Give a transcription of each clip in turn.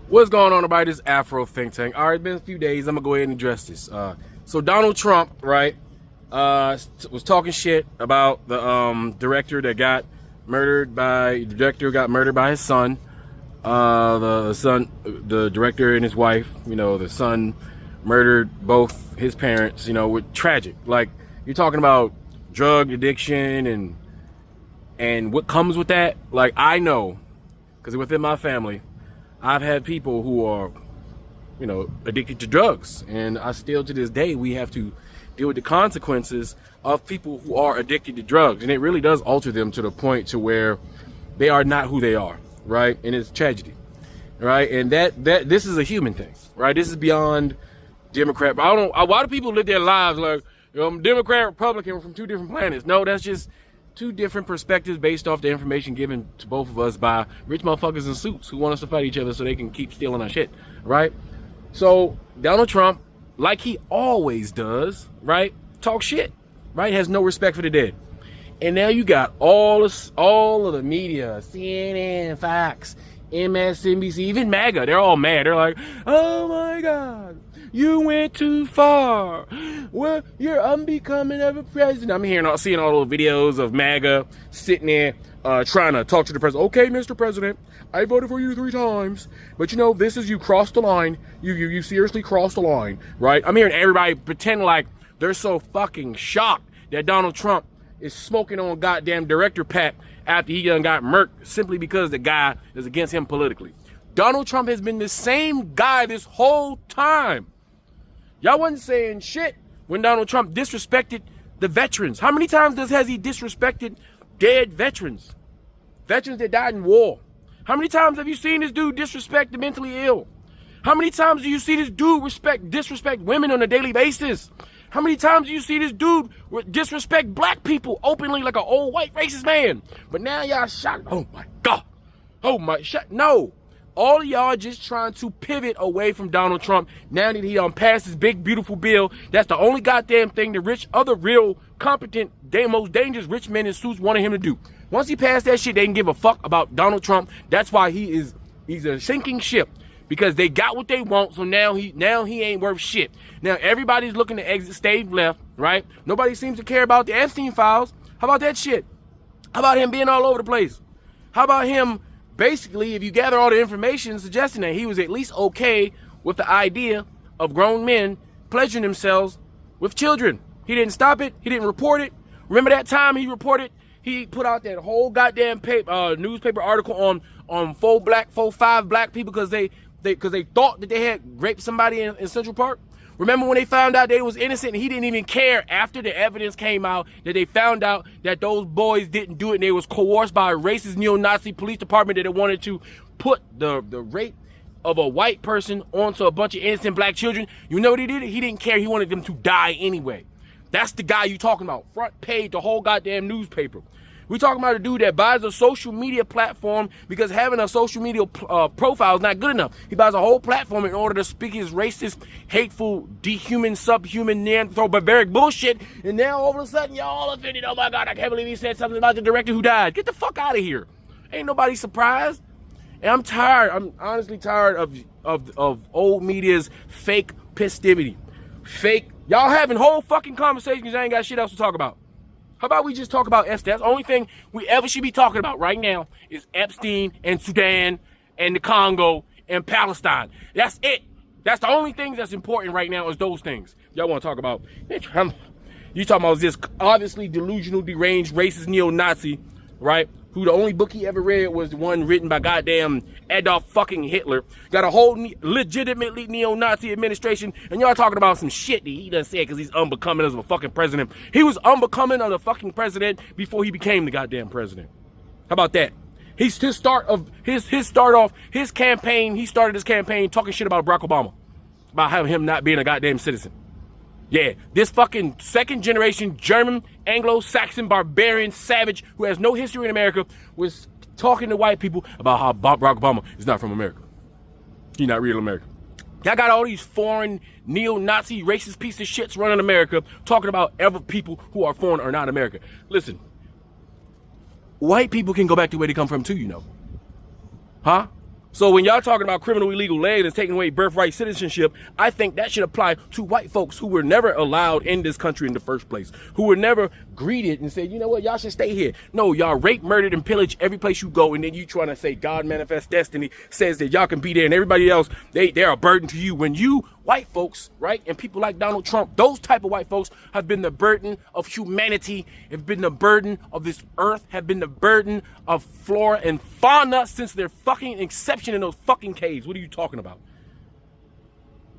What's going on, everybody? This is Afro Think Tank. All right, it's been a few days. I'm gonna go ahead and address this. So Donald Trump, right, was talking shit about the director that got murdered by his son. The director and his wife. You know, the son murdered both his parents. You know, with tragic. Like, you're talking about drug addiction and what comes with that. Like, I know, because within my family, I've had people who are, you know, addicted to drugs, and I still to this day we have to deal with the consequences of people who are addicted to drugs, and it really does alter them to the point to where they are not who they are, right? And it's tragedy, right? And that this is a human thing, right? This is beyond Democrat. I don't know why do people live their lives like Democrat, Republican from two different planets. No, that's just two different perspectives based off the information given to both of us by rich motherfuckers in suits who want us to fight each other so they can keep stealing our shit, right? So Donald Trump, like he always does, right, talk shit, right, has no respect for the dead. And now you got all of the media, CNN, Fox, MSNBC, even MAGA, they're all mad. They're like, oh my God, you went too far. Well, you're unbecoming of a president. I'm seeing all those videos of MAGA sitting there trying to talk to the president. Okay, Mr. President, I voted for you 3 times, but you know, this is, you crossed the line. You seriously crossed the line, right? I'm hearing everybody pretend like they're so fucking shocked that Donald Trump is smoking on goddamn director Pat after he done got murked simply because the guy is against him politically. Donald Trump has been the same guy this whole time. Y'all wasn't saying shit when Donald Trump disrespected the veterans. How many times has he disrespected dead veterans? Veterans that died in war. How many times have you seen this dude disrespect the mentally ill? How many times do you see this dude disrespect women on a daily basis? How many times do you see this dude disrespect black people openly like an old white racist man? But now y'all shocked. Oh my God. Oh my shit. No. All of y'all just trying to pivot away from Donald Trump now that he done passed his big, beautiful bill. That's the only goddamn thing the other real, competent, most dangerous rich men in suits wanted him to do. Once he passed that shit, they didn't give a fuck about Donald Trump. That's why he's a sinking ship, because they got what they want. So now he ain't worth shit. Now everybody's looking to exit stage left, right? Nobody seems to care about the Epstein files. How about that shit? How about him being all over the place? How about him? Basically, if you gather all the information suggesting that he was at least okay with the idea of grown men pleasuring themselves with children. He didn't stop it. He didn't report it. Remember that time he put out that whole goddamn newspaper article on 5 black people because they thought that they had raped somebody in Central Park? Remember when they found out they was innocent and he didn't even care after the evidence came out that they found out that those boys didn't do it and they was coerced by a racist neo-Nazi police department that they wanted to put the rape of a white person onto a bunch of innocent black children? You know what he did? He didn't care. He wanted them to die anyway. That's the guy you talking about. Front page, the whole goddamn newspaper. We talking about a dude that buys a social media platform because having a social media profile is not good enough. He buys a whole platform in order to speak his racist, hateful, dehuman, subhuman, Neanderthal, barbaric bullshit. And now all of a sudden, y'all all offended. Oh my God, I can't believe he said something about the director who died. Get the fuck out of here. Ain't nobody surprised. And I'm tired. I'm honestly tired of old media's fake festivity. Fake. Y'all having whole fucking conversations. I ain't got shit else to talk about. How about we just talk about Epstein? That's the only thing we ever should be talking about right now is Epstein and Sudan and the Congo and Palestine. That's it. That's the only thing that's important right now is those things. Y'all want to talk about, you talking about this obviously delusional, deranged, racist neo-Nazi, right? Who the only book he ever read was the one written by goddamn Adolf fucking Hitler. Got a whole legitimately neo-Nazi administration, and y'all talking about some shit that he done said because he's unbecoming as a fucking president. He was unbecoming of the fucking president before he became the goddamn president. How about that? His campaign, he started his campaign talking shit about Barack Obama. About having him not being a goddamn citizen. Yeah, this fucking second generation German, Anglo-Saxon, barbarian, savage who has no history in America was talking to white people about how Barack Obama is not from America. He's not real America. Y'all got all these foreign, neo-Nazi, racist piece of shits running America talking about other people who are foreign or not America. Listen, white people can go back to where they come from too, you know. Huh? So when y'all talking about criminal illegal legs and taking away birthright citizenship, I think that should apply to white folks who were never allowed in this country in the first place, who were never greeted and said, you know what, y'all should stay here. No, y'all rape, murdered, and pillage every place you go, and then you trying to say God manifest destiny says that y'all can be there, and everybody else, they're a burden to you. When you, white folks, right, and people like Donald Trump, those type of white folks have been the burden of humanity, have been the burden of this earth, have been the burden of flora and fauna since their fucking inception in those fucking caves. What are you talking about?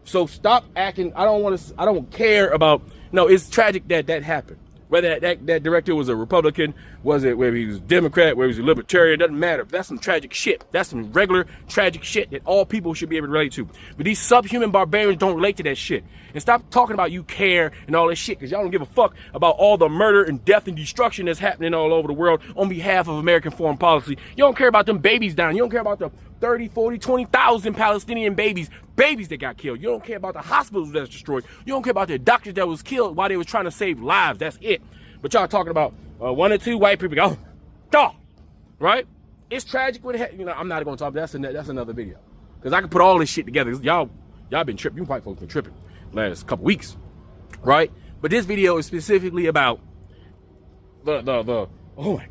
So stop acting. I don't care about, no, it's tragic that happened. Whether that director was a Republican, whether he was a Democrat, whether he was a Libertarian, doesn't matter. That's some tragic shit. That's some regular tragic shit that all people should be able to relate to. But these subhuman barbarians don't relate to that shit. And stop talking about you care and all this shit, because y'all don't give a fuck about all the murder and death and destruction that's happening all over the world on behalf of American foreign policy. You don't care about them babies down. You don't care about the 30, 40, 20,000 Palestinian babies that got killed. You don't care about the hospitals that's destroyed. You don't care about the doctors that was killed while they was trying to save lives. That's it. But y'all talking about one or two white people. Oh, dog, right? It's tragic. I'm not going to talk. That's another video, because I can put all this shit together. Y'all been tripping. You white folks been tripping last couple weeks, right? But this video is specifically about the oh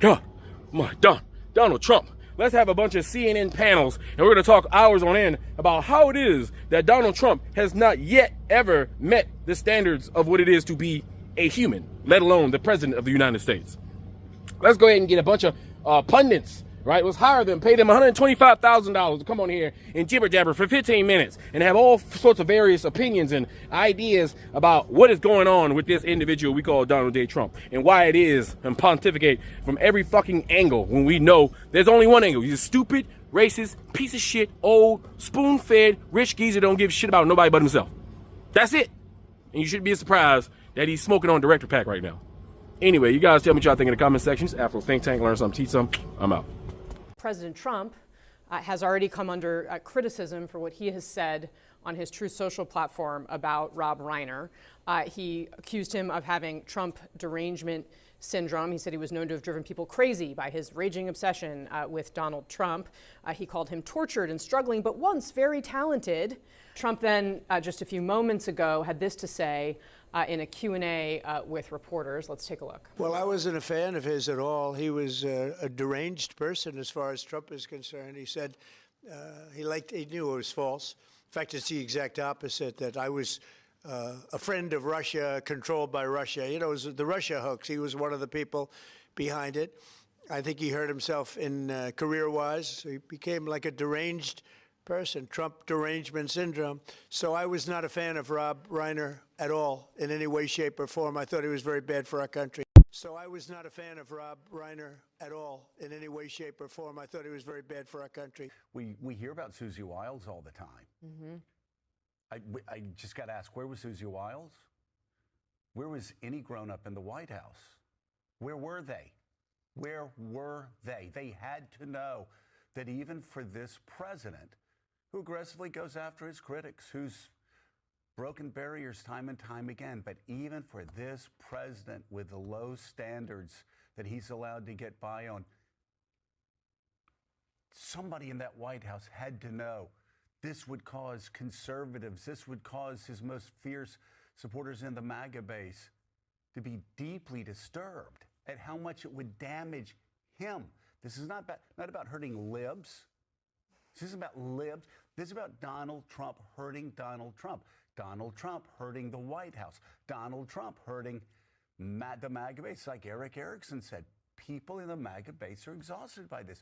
my God, Donald Trump. Let's have a bunch of CNN panels, and we're going to talk hours on end about how it is that Donald Trump has not yet ever met the standards of what it is to be a human, let alone the president of the United States. Let's go ahead and get a bunch of pundits, right? Let's hire them, pay them $125,000 to come on here and jibber jabber for 15 minutes and have all sorts of various opinions and ideas about what is going on with this individual we call Donald J. Trump and why it is, and pontificate from every fucking angle when we know there's only one angle. He's a stupid, racist, piece of shit, old, spoon-fed, rich geezer don't give a shit about nobody but himself. That's it. And you shouldn't be surprised that he's smoking on Director Pack right now. Anyway, you guys tell me what y'all think in the comment sections. Afro Think Tank, learn something, teach something. I'm out. President Trump has already come under criticism for what he has said on his Truth Social platform about Rob Reiner. He accused him of having Trump derangement syndrome. He said he was known to have driven people crazy by his raging obsession with Donald Trump. He called him tortured and struggling, but once very talented. Trump then, just a few moments ago, had this to say in a Q&A with reporters. Let's take a look. Well, I wasn't a fan of his at all. He was a deranged person as far as Trump is concerned. He said he knew it was false. In fact, it's the exact opposite, that I was a friend of Russia, controlled by Russia. You know, it was the Russia hoax. He was one of the people behind it. I think he hurt himself in career-wise. So he became like a deranged person, Trump derangement syndrome. So I was not a fan of Rob Reiner at all in any way, shape, or form. I thought he was very bad for our country. So I was not a fan of Rob Reiner at all in any way, shape, or form. I thought he was very bad for our country. We hear about Susie Wiles all the time. Mm-hmm. I just got to ask, where was Susie Wiles? Where was any grown-up in the White House? Where were they? Where were they? They had to know that even for this president, who aggressively goes after his critics, who's broken barriers time and time again, but even for this president with the low standards that he's allowed to get by on, somebody in that White House had to know this would cause conservatives, this would cause his most fierce supporters in the MAGA base to be deeply disturbed at how much it would damage him. This is not about hurting libs. This isn't about libs. This is about Donald Trump hurting Donald Trump. Donald Trump hurting the White House. Donald Trump hurting the MAGA base. Like Eric Erickson said, people in the MAGA base are exhausted by this.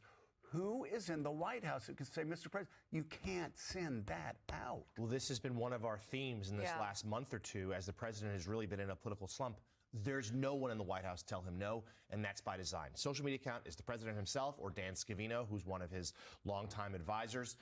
Who is in the White House who can say, Mr. President, you can't send that out? Well, this has been one of our themes in this last month or two as the president has really been in a political slump. There's no one in the White House to tell him no, and that's by design. Social media account is the president himself or Dan Scavino, who's one of his longtime advisors.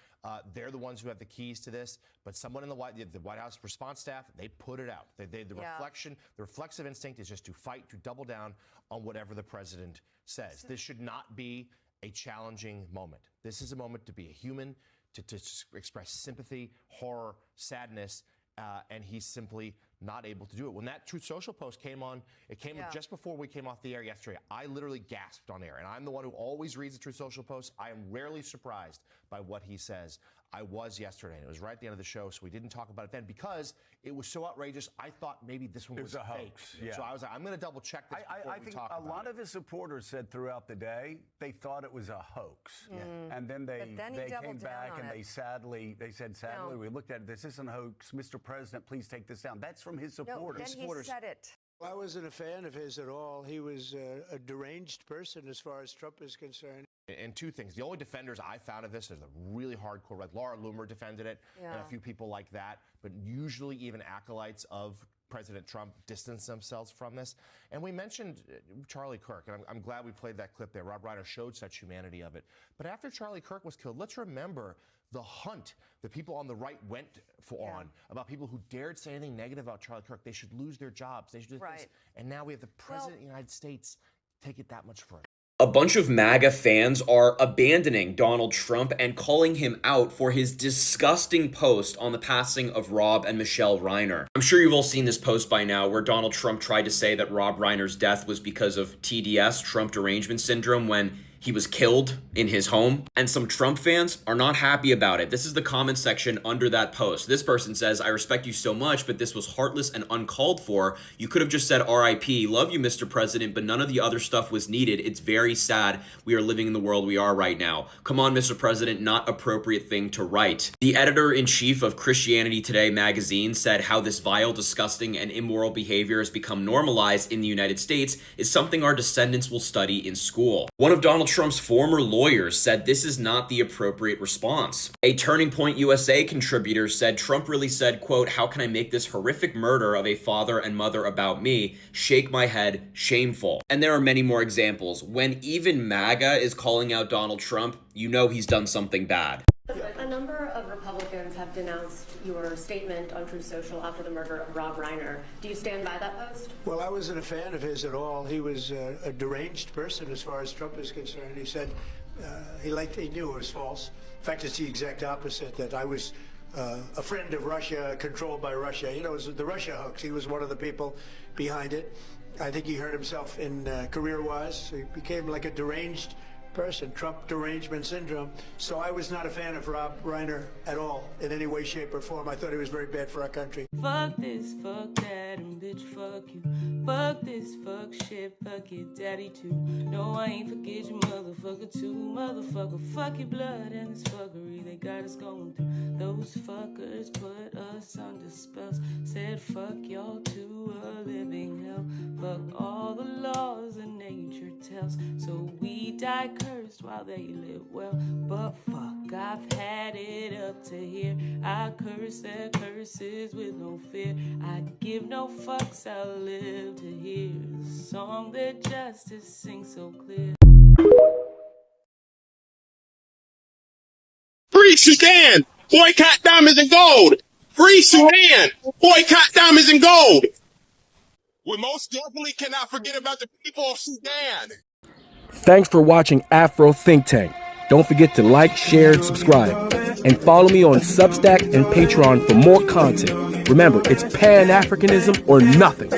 They're the ones who have the keys to this, but someone in the White House response staff, they put it out. The reflexive instinct is just to fight, to double down on whatever the president says. This should not be a challenging moment. This is a moment to be a human, to express sympathy, horror, sadness, and he's simply not able to do it. When that Truth Social post came on, it came just before we came off the air yesterday. I literally gasped on air, and I'm the one who always reads the Truth Social post. I am rarely surprised by what he says. I was yesterday, and it was right at the end of the show, so we didn't talk about it then because it was so outrageous. I thought maybe this one was a fake. hoax. Yeah. So I was like, I'm going to double check this before I we think talk a about lot it. of his supporters said throughout the day they thought it was a hoax, and then they came back and they said sadly we looked at it. This isn't a hoax, Mr. President. Please take this down. That's from his supporters. No, then he said it. I wasn't a fan of his at all. He was a deranged person as far as Trump is concerned. And two things. The only defenders I found of this is the really hardcore, like Laura Loomer defended it, and a few people like that. But usually even acolytes of President Trump distance themselves from this. And we mentioned Charlie Kirk, and I'm glad we played that clip there. Rob Reiner showed such humanity of it. But after Charlie Kirk was killed, let's remember the hunt the people on the right went on about people who dared say anything negative about Charlie Kirk. They should lose their jobs. They should do this. And now we have the President of the United States take it that much further. A bunch of MAGA fans are abandoning Donald Trump and calling him out for his disgusting post on the passing of Rob and Michelle Reiner. I'm sure you've all seen this post by now where Donald Trump tried to say that Rob Reiner's death was because of TDS, Trump derangement syndrome, when he was killed in his home, and some Trump fans are not happy about it. This is the comment section under that post. This person says, I respect you so much, but this was heartless and uncalled for. You could have just said RIP, love you, Mr. President, but none of the other stuff was needed. It's very sad we are living in the world we are right now. Come on, Mr. President, not appropriate thing to write. The editor-in-chief of Christianity Today magazine said how this vile, disgusting, and immoral behavior has become normalized in the United States is something our descendants will study in school. One of Donald Trump's former lawyers said this is not the appropriate response. A Turning Point USA contributor said Trump really said, quote, how can I make this horrific murder of a father and mother about me? Shake my head, shameful. And there are many more examples. When even MAGA is calling out Donald Trump, you know he's done something bad. A number of Republicans have denounced your statement on Truth Social after the murder of Rob Reiner. Do you stand by that post? Well, I wasn't a fan of his at all. He was a deranged person as far as Trump is concerned. He said he knew it was false. In fact, it's the exact opposite, that I was a friend of Russia, controlled by Russia. You know, it was the Russia hoax. He was one of the people behind it. I think he hurt himself in career-wise. He became like a deranged person, Trump derangement syndrome. So I was not a fan of Rob Reiner at all, in any way, shape, or form. I thought he was very bad for our country. Fuck this, fuck that, and bitch, fuck you. Fuck this, fuck shit, fuck your daddy too. No, I ain't forget you, motherfucker too. Motherfucker, fuck your blood and this fuckery they got us going through. Those fuckers put us under spells. Said fuck y'all to a living hell. Fuck all the laws that nature tells. So we die cursed while they live well. But fuck, I've had it up to here. I curse their curses with no fear. I give no fucks, I'll live to hear the song that justice sings so clear. Free Sudan! Boycott diamonds and gold! Free Sudan! Boycott diamonds and gold! We most definitely cannot forget about the people of Sudan! Thanks for watching Afro Think Tank. Don't forget to like, share, subscribe, and follow me on Substack and Patreon for more content. Remember, it's Pan-Africanism or nothing.